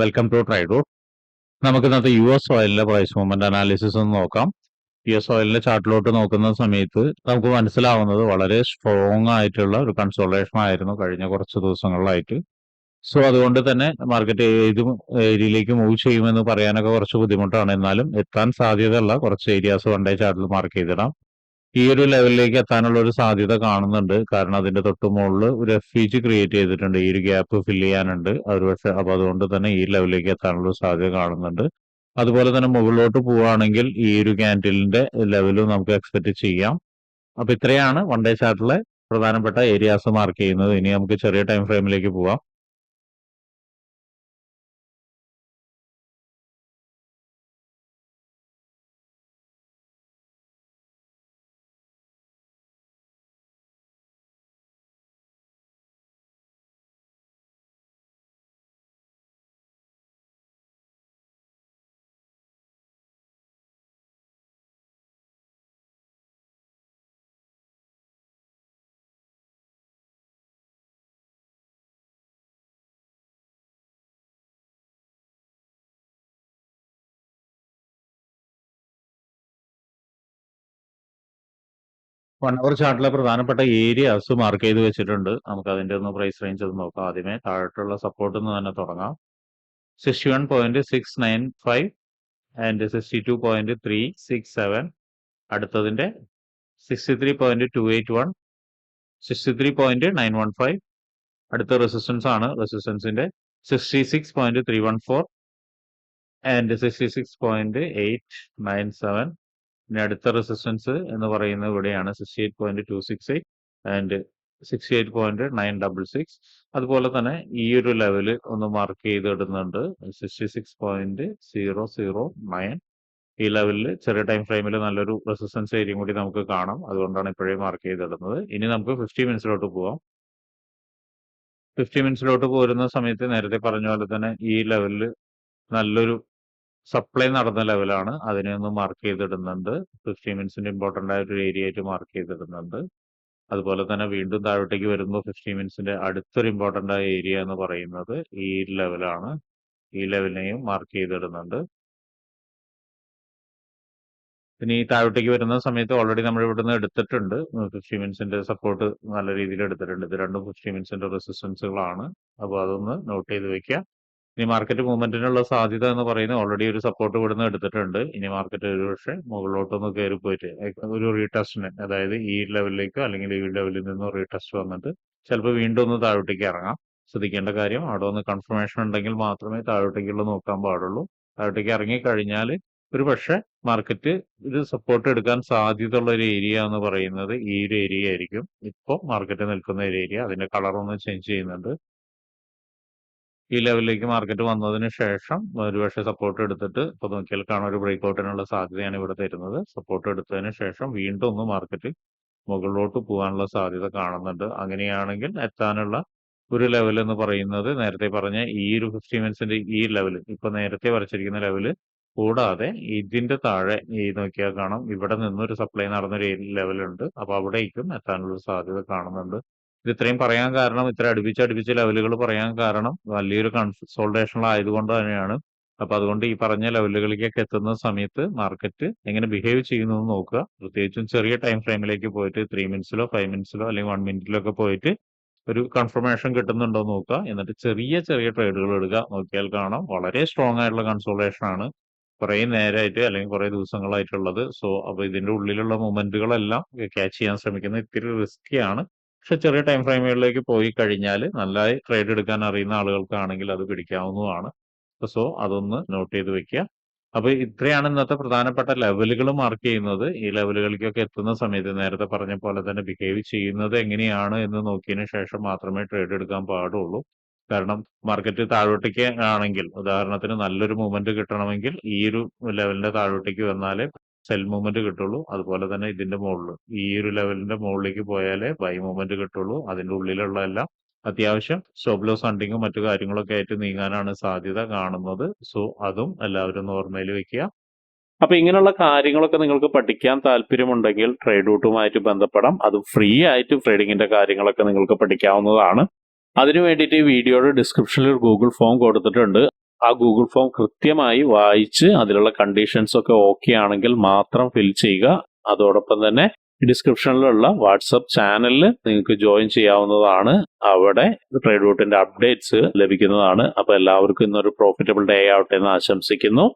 Welcome to ട്രൈഡോ. നമുക്ക് ഇന്നത്തെ യു എസ് ഓയിലിന്റെ പ്രൈസ് മൂവ്മെന്റ് അനാലിസിസ് ഒന്ന് നോക്കാം. യു എസ് ഓയിലിന്റെ ചാർട്ടിലോട്ട് നോക്കുന്ന സമയത്ത് നമുക്ക് മനസ്സിലാവുന്നത് വളരെ സ്ട്രോങ് ആയിട്ടുള്ള ഒരു കൺസോൾട്ടേഷൻ ആയിരുന്നു കഴിഞ്ഞ കുറച്ച് ദിവസങ്ങളിലായിട്ട്. സോ അതുകൊണ്ട് തന്നെ മാർക്കറ്റ് ഏത് ഏരിയയിലേക്ക് മൂവ് ചെയ്യുമെന്ന് പറയാനൊക്കെ കുറച്ച് ബുദ്ധിമുട്ടാണ്. എന്നാലും എത്താൻ സാധ്യതയുള്ള കുറച്ച് ഏരിയാസ് വൺ ഡേ ചാർട്ടിൽ മാർക്ക് ചെയ്തിടാം. ഈ ഒരു ലെവലിലേക്ക് എത്താനുള്ള ഒരു സാധ്യത കാണുന്നുണ്ട്. കാരണം അതിന്റെ തൊട്ട് മുകളിൽ ഒരു എഫ് ക്രിയേറ്റ് ചെയ്തിട്ടുണ്ട്. ഈ ഒരു ഗ്യാപ്പ് ഫില്ല് ചെയ്യാനുണ്ട്. പക്ഷെ അപ്പൊ അതുകൊണ്ട് തന്നെ ഈ ലെവലിലേക്ക് എത്താനുള്ള ഒരു സാധ്യത കാണുന്നുണ്ട്. അതുപോലെ തന്നെ മുകളിലോട്ട് പോവുകയാണെങ്കിൽ ഈ ഒരു ക്യാൻഡിലിന്റെ ലെവലും നമുക്ക് എക്സ്പെക്ട് ചെയ്യാം. അപ്പൊ ഇത്രയാണ് വൺ ഡേ ചാർട്ടിലെ പ്രധാനപ്പെട്ട ഏരിയാസ് മാർക്ക് ചെയ്യുന്നത്. ഇനി നമുക്ക് ചെറിയ ടൈം ഫ്രെയിമിലേക്ക് പോവാം. വൺ അവർ ചാർട്ടിലെ പ്രധാനപ്പെട്ട ഏരിയാസ് മാർക്ക് ചെയ്ത് വെച്ചിട്ടുണ്ട്. നമുക്ക് അതിന്റെ ഒന്ന് പ്രൈസ് റേഞ്ച് ഒന്ന് നോക്കാം. ആദ്യമേ താഴോട്ടുള്ള സപ്പോർട്ട് നിന്ന് തന്നെ തുടങ്ങാം. 61.695 ആൻഡ് 62.367. അടുത്തതിന്റെ 63.281, 63.915. അടുത്ത റെസിസ്റ്റൻസ് ആണ്. റെസിസ്റ്റൻസിന്റെ 66.314 ആൻഡ് 66.897. ഇനി അടുത്ത റെസിസ്റ്റൻസ് എന്ന് പറയുന്നത് ഇവിടെയാണ് 68.268 ആൻഡ് 68.966. അതുപോലെ തന്നെ ഈ ഒരു ലെവല് ഒന്ന് മാർക്ക് ചെയ്തിടുന്നുണ്ട്. 66.009. ഈ ലെവലിൽ ചെറിയ ടൈം ഫ്രെയിമിൽ നല്ലൊരു റെസിസ്റ്റൻസ് ഏരിയയും കൂടി നമുക്ക് കാണാം. അതുകൊണ്ടാണ് ഇപ്പോഴേ മാർക്ക് ചെയ്തിടുന്നത്. ഇനി നമുക്ക് 50 മിനിറ്റ്സിലോട്ട് പോവാം. 50 മിനിറ്റ്സിലോട്ട് പോരുന്ന സമയത്ത് നേരത്തെ പറഞ്ഞ പോലെ തന്നെ ഈ ലെവലിൽ നല്ലൊരു സപ്ലൈ നടന്ന ലെവലാണ്. അതിനെ ഒന്ന് മാർക്ക് ചെയ്തിടുന്നുണ്ട്. 50 മിനിറ്റ്സിന്റെ ഇമ്പോർട്ടന്റ് ആയ ഒരു ഏരിയ ആയിട്ട് മാർക്ക് ചെയ്തിടുന്നുണ്ട്. അതുപോലെ തന്നെ വീണ്ടും താഴോട്ടേക്ക് വരുമ്പോൾ 50 മിനിറ്റ്സിന്റെ അടുത്തൊരു ഇമ്പോർട്ടന്റ് ആയ ഏരിയ എന്ന് പറയുന്നത് ഈ ലെവലാണ്. ഈ ലെവലിനെയും മാർക്ക് ചെയ്തിടുന്നുണ്ട്. പിന്നെ ഈ താഴോട്ടേക്ക് വരുന്ന സമയത്ത് ഓൾറെഡി നമ്മൾ ഇവിടുന്ന് എടുത്തിട്ടുണ്ട്. 50 മിനിറ്റ്സിന്റെ സപ്പോർട്ട് നല്ല രീതിയിൽ എടുത്തിട്ടുണ്ട്. ഇത് രണ്ടും 50 മിനിറ്റ്സിന്റെ റെസിസ്റ്റൻസുകളാണ്. അപ്പോൾ അതൊന്ന് നോട്ട് ചെയ്ത് വെക്കുക. ഇനി മാർക്കറ്റ് മൂവ്മെന്റിനുള്ള സാധ്യത എന്ന് പറയുന്നത് ഓൾറെഡി ഒരു സപ്പോർട്ട് ഇവിടുന്ന് എടുത്തിട്ടുണ്ട്. ഇനി മാർക്കറ്റ് ഒരു പക്ഷേ മുകളിലോട്ടൊന്ന് കയറി പോയിട്ട് ഒരു റീടെസ്റ്റിന്, അതായത് ഈ ലെവലിലേക്കോ അല്ലെങ്കിൽ ഈ ലെവലിൽ നിന്നോ റീടെസ്റ്റ് വന്നിട്ട് ചിലപ്പോൾ വീണ്ടും ഒന്ന് താഴോട്ടേക്ക് ഇറങ്ങാം. ശ്രദ്ധിക്കേണ്ട കാര്യം അവിടെ ഒന്ന് കൺഫർമേഷൻ ഉണ്ടെങ്കിൽ മാത്രമേ താഴോട്ടേക്കുള്ള നോക്കാൻ പാടുള്ളൂ. താഴോട്ടേക്ക് ഇറങ്ങി കഴിഞ്ഞാൽ ഒരു പക്ഷേ മാർക്കറ്റ് ഇത് സപ്പോർട്ട് എടുക്കാൻ സാധ്യതയുള്ള ഒരു ഏരിയ എന്ന് പറയുന്നത് ഈ ഒരു ഏരിയ ആയിരിക്കും. ഇപ്പോൾ മാർക്കറ്റ് നിൽക്കുന്ന ഒരു ഏരിയ. അതിന്റെ കളർ ഒന്ന് ചേഞ്ച് ചെയ്യുന്നുണ്ട്. ഈ ലെവലിലേക്ക് മാർക്കറ്റ് വന്നതിന് ശേഷം ഒരുപക്ഷെ സപ്പോർട്ട് എടുത്തിട്ട് ഇപ്പൊ നോക്കിയാൽ കാണാൻ ഒരു ബ്രേക്ക്ഔട്ടിനുള്ള സാധ്യതയാണ് ഇവിടെ തരുന്നത്. സപ്പോർട്ട് എടുത്തതിന് ശേഷം വീണ്ടും ഒന്ന് മാർക്കറ്റ് മുകളിലോട്ട് പോകാനുള്ള സാധ്യത കാണുന്നുണ്ട്. അങ്ങനെയാണെങ്കിൽ എത്താനുള്ള ഒരു ലെവൽ എന്ന് പറയുന്നത് നേരത്തെ പറഞ്ഞ ഈ ഒരു 50 മിനിറ്റ്സിന്റെ ഈ ലെവൽ, ഇപ്പൊ നേരത്തെ വരച്ചിരിക്കുന്ന ലെവല് കൂടാതെ ഇതിന്റെ താഴെ ഈ നോക്കിയാൽ കാണാം ഇവിടെ നിന്നൊരു സപ്ലൈ നടന്നൊരു ലെവലുണ്ട്. അപ്പൊ അവിടേക്കും എത്താനുള്ള സാധ്യത കാണുന്നുണ്ട്. ഇത് ഇത്രയും പറയാൻ കാരണം, ഇത്ര അടുപ്പിച്ച് ലെവലുകൾ പറയാൻ കാരണം വലിയൊരു കൺസോൾട്ടേഷനിലായതുകൊണ്ട് തന്നെയാണ്. അപ്പൊ അതുകൊണ്ട് ഈ പറഞ്ഞ ലെവലുകളിലേക്കൊക്കെ എത്തുന്ന സമയത്ത് മാർക്കറ്റ് എങ്ങനെ ബിഹേവ് ചെയ്യുന്നു എന്ന് നോക്കുക. പ്രത്യേകിച്ചും ചെറിയ ടൈം ഫ്രെയിമിലേക്ക് പോയിട്ട് 3 മിനിറ്റ്സിലോ 5 മിനിറ്റ്സിലോ അല്ലെങ്കിൽ 1 മിനിറ്റിലോ ഒക്കെ പോയിട്ട് ഒരു കൺഫർമേഷൻ കിട്ടുന്നുണ്ടോ എന്ന് നോക്കുക. എന്നിട്ട് ചെറിയ ട്രേഡുകൾ എടുക്കുക. നോക്കിയാൽ കാണാം വളരെ സ്ട്രോങ് ആയിട്ടുള്ള കൺസോൾട്ടേഷൻ ആണ് കുറെ നേരമായിട്ട് അല്ലെങ്കിൽ കുറെ ദിവസങ്ങളായിട്ടുള്ളത്. സോ അപ്പൊ ഇതിന്റെ ഉള്ളിലുള്ള മൊമെന്റുകളെല്ലാം ക്യാച്ച് ചെയ്യാൻ ശ്രമിക്കുന്നത് ഇത്തിരി റിസ്കിയാണ്. പക്ഷെ ചെറിയ ടൈം ഫ്രെയിമുകളിലേക്ക് പോയി കഴിഞ്ഞാൽ നല്ലതായി ട്രേഡ് എടുക്കാൻ അറിയുന്ന ആളുകൾക്കാണെങ്കിൽ അത് പിടിക്കാവുന്നതാണ്. സോ അതൊന്ന് നോട്ട് ചെയ്ത് വെക്കുക. അപ്പൊ ഇത്രയാണ് ഇന്നത്തെ പ്രധാനപ്പെട്ട ലെവലുകൾ മാർക്ക് ചെയ്യുന്നത്. ഈ ലെവലുകളിലേക്കൊക്കെ എത്തുന്ന സമയത്ത് നേരത്തെ പറഞ്ഞ പോലെ തന്നെ ബിഹേവ് ചെയ്യുന്നത് എങ്ങനെയാണ് എന്ന് നോക്കിയതിനു ശേഷം മാത്രമേ ട്രേഡ് എടുക്കാൻ പാടുള്ളൂ. കാരണം മാർക്കറ്റ് താഴോട്ടേക്ക് ആണെങ്കിൽ, ഉദാഹരണത്തിന് നല്ലൊരു മൂവ്മെന്റ് കിട്ടണമെങ്കിൽ ഈ ഒരു ലെവലിന്റെ താഴോട്ടേക്ക് വന്നാലേ സെൽ മൂവ്മെന്റ് കിട്ടുള്ളൂ. അതുപോലെ തന്നെ ഇതിന്റെ മുകളിൽ ഈ ഒരു ലെവലിന്റെ മുകളിലേക്ക് പോയാലേ ബൈ മൂവ്മെന്റ് കിട്ടുള്ളൂ. അതിന്റെ ഉള്ളിലുള്ള എല്ലാം അത്യാവശ്യം സ്റ്റോപ്പ് ലോസ് ഹണ്ടിങ്ങും മറ്റു കാര്യങ്ങളൊക്കെ ആയിട്ട് നീങ്ങാനാണ് സാധ്യത കാണുന്നത്. സോ അതും എല്ലാവരും ഓർമ്മയിൽ വെക്കുക. അപ്പൊ ഇങ്ങനെയുള്ള കാര്യങ്ങളൊക്കെ നിങ്ങൾക്ക് പഠിക്കാൻ താല്പര്യമുണ്ടെങ്കിൽ ട്രേഡ് റൂട്ടുമായിട്ട് ബന്ധപ്പെടാം. അത് ഫ്രീ ആയിട്ട് ട്രേഡിങ്ങിന്റെ കാര്യങ്ങളൊക്കെ നിങ്ങൾക്ക് പഠിക്കാവുന്നതാണ്. അതിനു വേണ്ടിയിട്ട് ഈ വീഡിയോയുടെ ഡിസ്ക്രിപ്ഷനിൽ ഒരു ഗൂഗിൾ ഫോം കൊടുത്തിട്ടുണ്ട്. ആ ഗൂഗിൾ ഫോം കൃത്യമായി വായിച്ച് അതിലുള്ള കണ്ടീഷൻസ് ഒക്കെ ഓക്കെ ആണെങ്കിൽ മാത്രം ഫിൽ ചെയ്യുക. അതോടൊപ്പം തന്നെ ഡിസ്ക്രിപ്ഷനിലുള്ള വാട്സപ്പ് ചാനലിൽ നിങ്ങൾക്ക് ജോയിൻ ചെയ്യാവുന്നതാണ്. അവിടെ ട്രേഡ് റൂട്ടിന്റെ അപ്ഡേറ്റ്സ് ലഭിക്കുന്നതാണ്. അപ്പോൾ എല്ലാവർക്കും ഇന്നൊരു പ്രോഫിറ്റബിൾ ഡേ ആവട്ടെ എന്ന് ആശംസിക്കുന്നു.